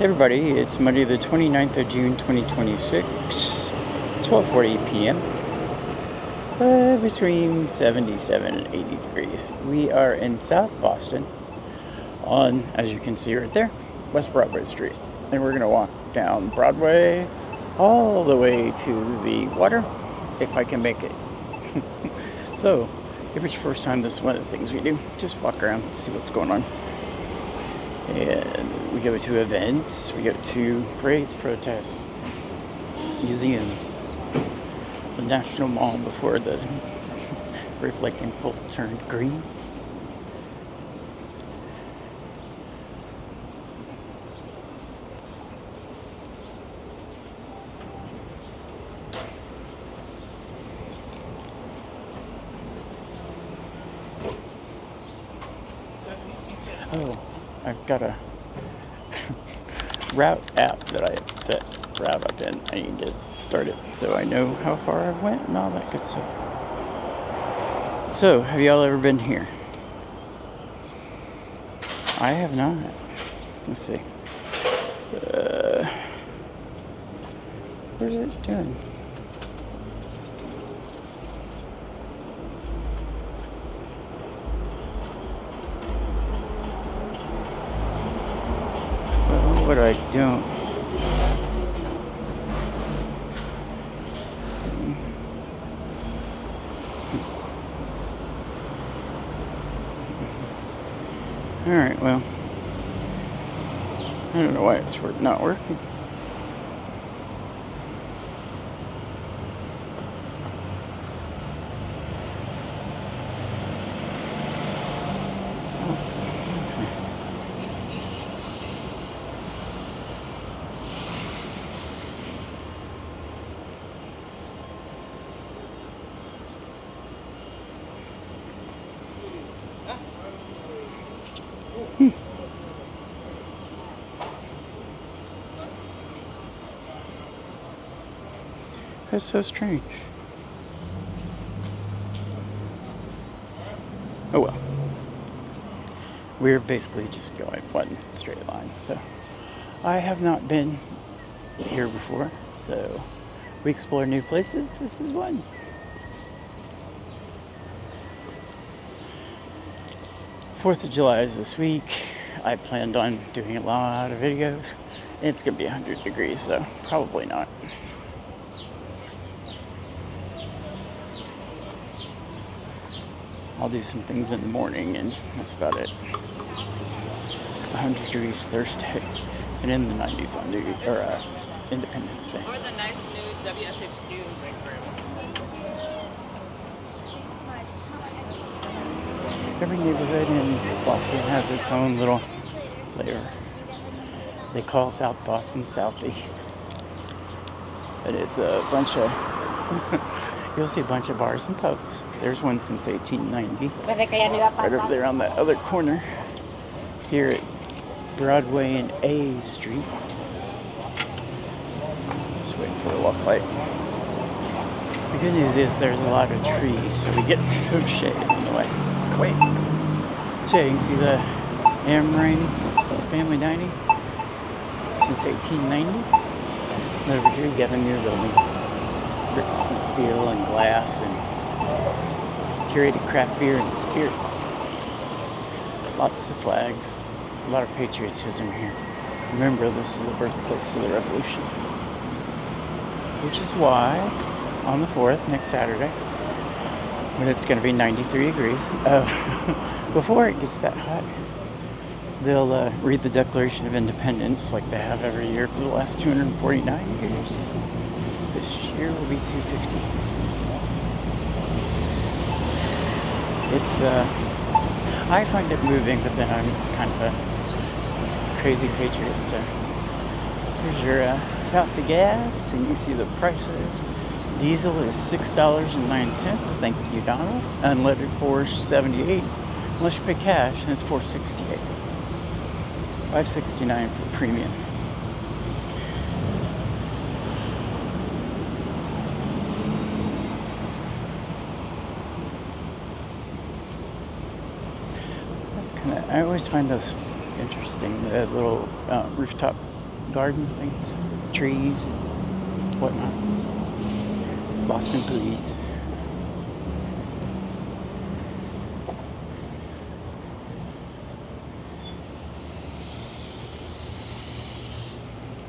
Hey everybody, it's Monday the 29th of June 2026, 12:40 p.m. Between 77 and 80 degrees. We are in South Boston on, as you can see right there, West Broadway Street. And we're going to walk down Broadway all the way to the water, if I can make it. So, if it's your first time, this is one of the things we do. Just walk around and see what's going on. And we go to events, we go to parades, protests, museums, the National Mall before the reflecting pole turned green. Oh, I've got a route app that I set route up in. I need to start it so I know how far I went and all that good stuff. So, have y'all ever been here? I have not. Let's see. Where's it doing? What I don't. Alright, well, I don't know why it's not working. That's so strange. Oh well. We're basically just going one straight line, so I have not been here before, so we explore new places. This is one. Fourth of July is this week. I planned on doing a lot of videos. It's gonna be 100 degrees, so probably not. I'll do some things in the morning, and that's about it. 100 degrees Thursday, and in the 90s on Independence Day. Or the nice new WSHQ. Every neighborhood in Boston has its own little flavor. They call South Boston Southie. But it's a bunch of, you'll see a bunch of bars and pubs. There's one since 1890. Right over there on that other corner. Here at Broadway and A Street. Just waiting for a walk light. The good news is there's a lot of trees, so we get some shade in the way. Wait. So you can see the Amrain's family dining since 1890. And over here you got a new building. Bricks and steel and glass and curated craft beer and spirits. Lots of flags. A lot of patriotism here. Remember, this is the birthplace of the revolution. Which is why, on the 4th, next Saturday, when it's going to be 93 degrees, before it gets that hot, they'll read the Declaration of Independence like they have every year for the last 249 years. This year will be 250. It's, I find it moving, but then I'm kind of a crazy patriot, so here's your Southie gas, and you see the prices. Diesel is $6.09. Thank you, Donald. Unleaded $4.78. Unless you pay cash, then it's $4.68. $5.69 for premium. I always find those interesting, the little rooftop garden things, trees, whatnot. Boston Breeze.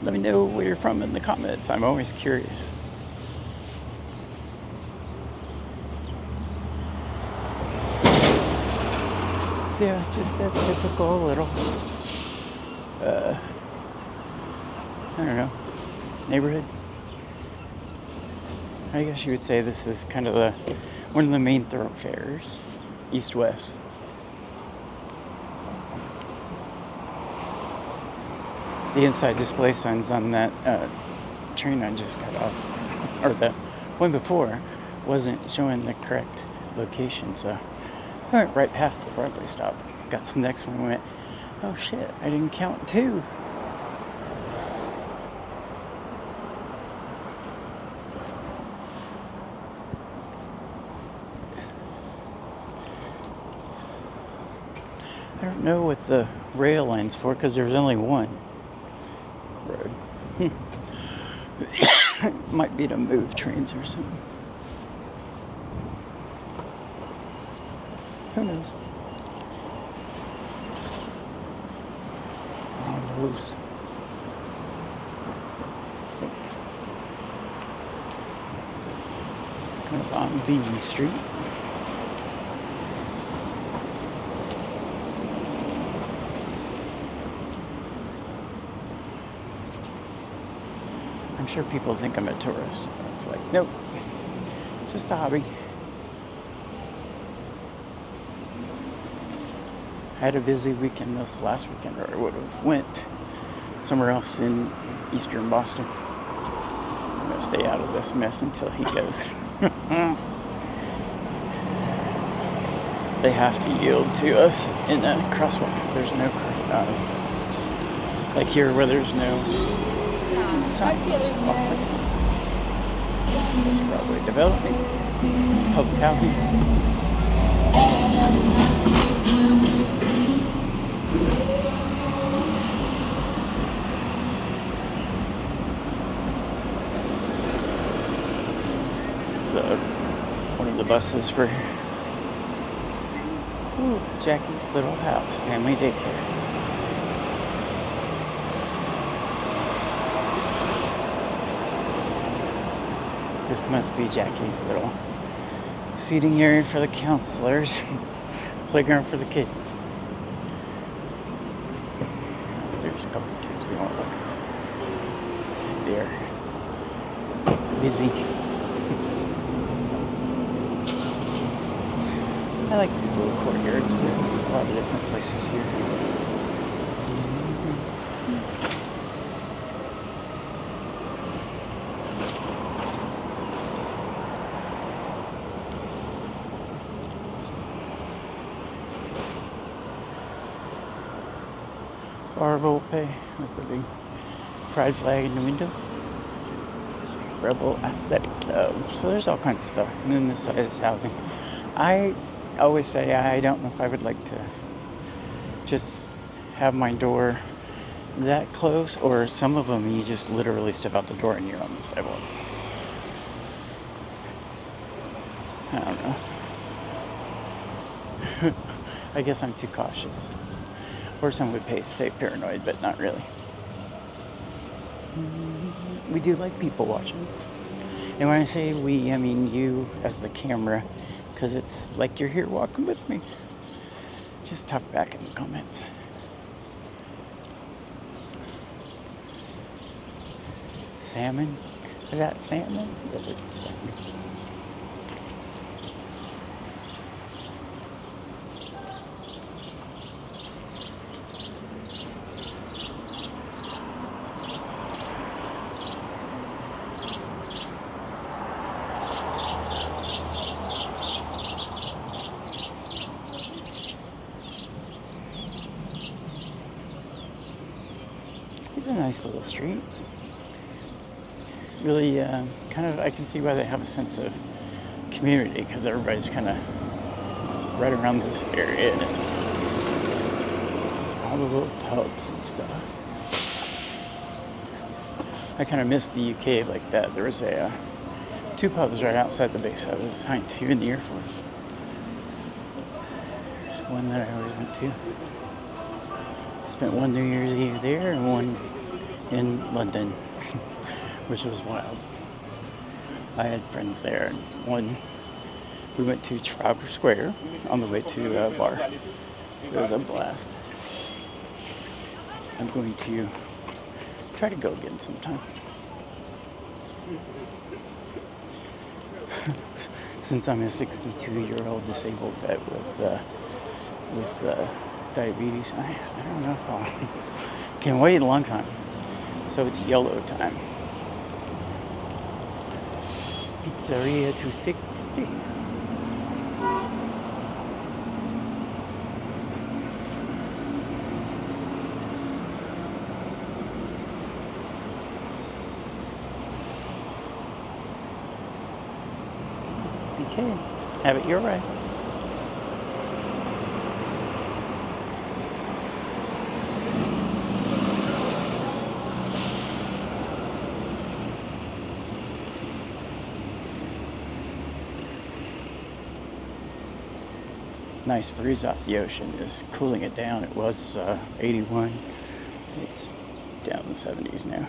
Let me know where you're from in the comments. I'm always curious. So yeah, just a typical little, I don't know, neighborhood. I guess you would say this is kind of one of the main thoroughfares, east-west. The inside display signs on that train I just got off, or the one before, wasn't showing the correct location, so I went right past the Broadway stop. Got to the next one and went, oh shit, I didn't count 2. I don't know what the rail line's for because there's only one road. Might be to move trains or something. Who knows? Kind of on B Street. I'm sure people think I'm a tourist. It's like, nope, just a hobby. I had a busy weekend this last weekend, or I would have went somewhere else in eastern Boston. I'm gonna stay out of this mess until he goes. They have to yield to us in a crosswalk. There's no like here where there's no signs, opposites. West Broadway development, public housing. One of the buses for Jackie's Little House, family daycare. This must be Jackie's little seating area for the counselors, playground for the kids. There's a couple of kids we want to look at. They're busy. I like these little courtyards. There are a lot of different places here. Rebel Pay with a big pride flag in the window. Rebel Athletic Club. So there's all kinds of stuff. And then this side is housing. I always say I don't know if I would like to just have my door that close, or some of them you just literally step out the door and you're on the sidewalk. I don't know. I guess I'm too cautious. Or some would say paranoid, but not really. We do like people watching. And when I say we, I mean you as the camera, because it's like you're here walking with me. Just talk back in the comments. Salmon? Is that salmon? Yes, it's salmon. It's a nice little street. Really, kind of, I can see why they have a sense of community, because everybody's kind of right around this area and all the little pubs and stuff. I kind of missed the UK like that. There was two pubs right outside the base I was assigned to in the Air Force. There's one that I always went to. Spent one New Year's Eve there and one in London, which was wild. I had friends there, and we went to Trafalgar Square on the way to a bar. It was a blast. I'm going to try to go again sometime. Since I'm a 62-year-old disabled vet with diabetes, I don't know if I can wait a long time. So it's yellow time. Pizzeria 260. Okay, have it your way. Nice breeze off the ocean is cooling it down. It was 81. It's down in the 70s now.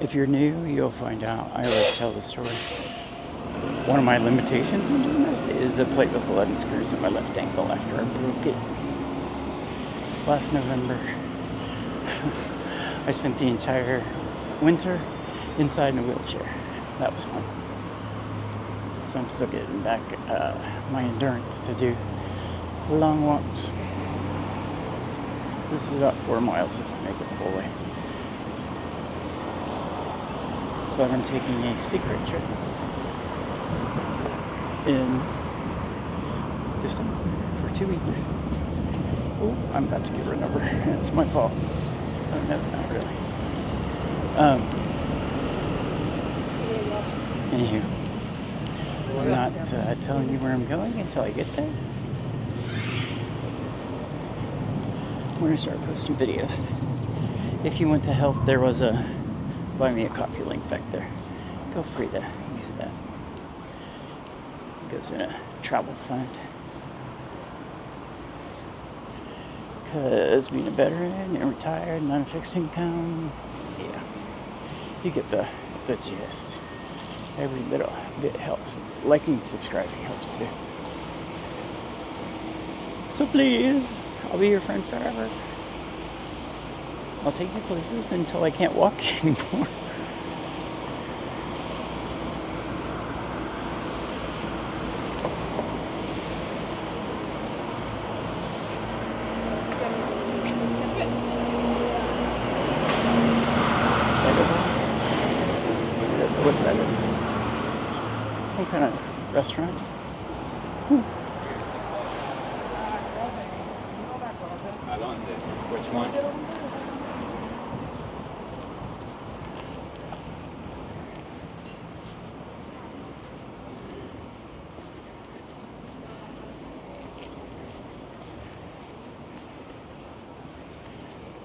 If you're new, you'll find out. I always tell the story. One of my limitations in doing this is a plate with 11 screws in my left ankle after I broke it last November. I spent the entire winter inside in a wheelchair. That was fun. So I'm still getting back my endurance to do long walks. This is about 4 miles if I make it the whole way. But I'm taking a secret trip in December for 2 weeks. Oh, I'm about to give her a number. It's my fault. Oh, no, not really. Anywho, I'm not telling you where I'm going until I get there. I'm going to start posting videos. If you want to help, there was a buy me a coffee link back there. Feel free to use that. It goes in a travel fund. Because being a veteran and retired and on a fixed income, yeah, you get the gist. Every little bit helps. Liking and subscribing helps too. So please, I'll be your friend forever. I'll take you places until I can't walk anymore. What that is? Some kind of restaurant. Which one?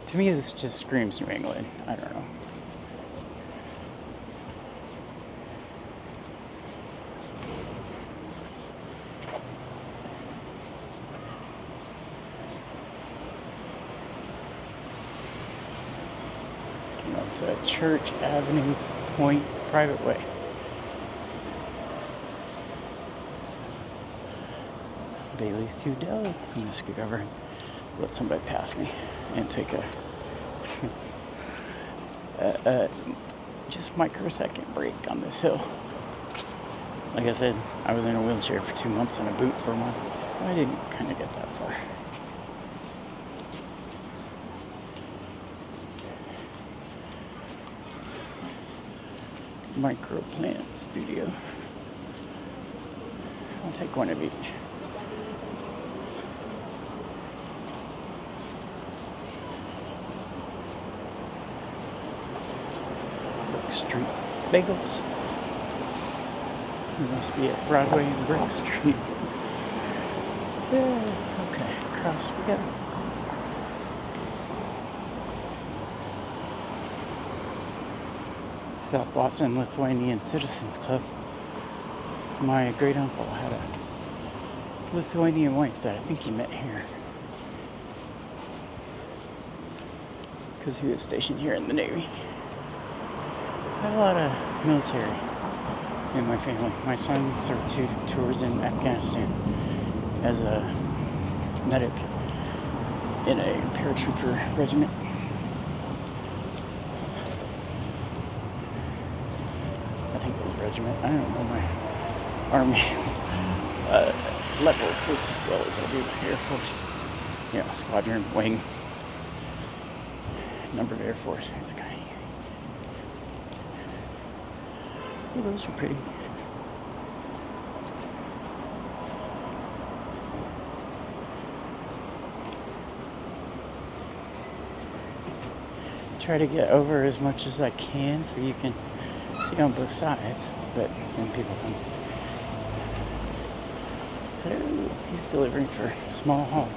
To me, this just screams New England. I don't know. It's a Church Avenue Point private way. Bailey's 2 Deli. I'm gonna scoot over and let somebody pass me and take a just microsecond break on this hill. Like I said, I was in a wheelchair for 2 months and a boot for 1. I didn't kind of get that far. Microplant studio. I'll take one of each. Brick Street bagels. It must be at Broadway and Brick Street. Yeah, okay, across we go. South Boston Lithuanian Citizens Club. My great uncle had a Lithuanian wife that I think he met here. Because he was stationed here in the Navy. I had a lot of military in my family. My son served 2 tours in Afghanistan as a medic in a paratrooper regiment. I think it was regiment. I don't know my Army levels as well as I do Air Force. Yeah, squadron, wing, numbered Air Force. It's kind of easy. Oh, those are pretty. Try to get over as much as I can so you can see on both sides, but then people come. Hello, he's delivering for small haul.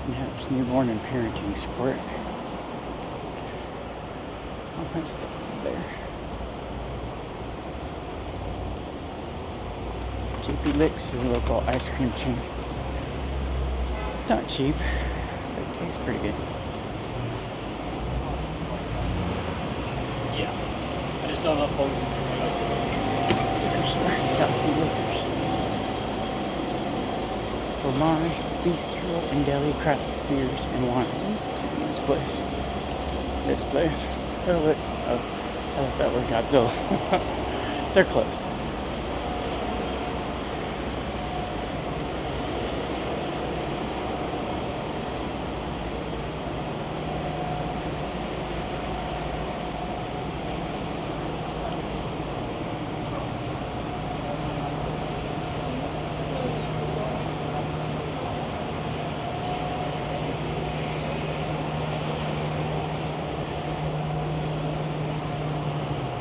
Perhaps newborn and parenting support. All kinds of stuff there. JP Licks is a local ice cream chain. Not cheap, but it tastes pretty good. Yeah. I just don't know if Southie Liquors. Fromage, bistro, and deli craft beers and wines. This place. This place. Oh, look. Oh, I thought that was Godzilla. They're closed.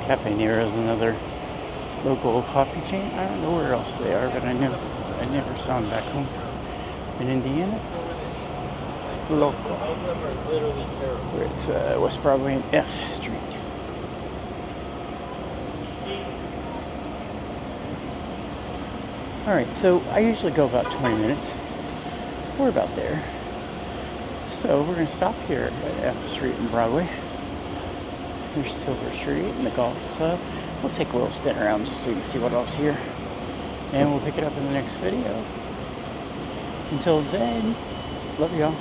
Cafe Nero is another local coffee chain. I don't know where else they are, but I never saw them back home in Indiana. Local. We're at West Broadway and F Street. Alright, so I usually go about 20 minutes. We're about there. So we're going to stop here at F Street and Broadway. Here's Silver Street and the golf club. We'll take a little spin around just so you can see what else here. And we'll pick it up in the next video. Until then, love y'all.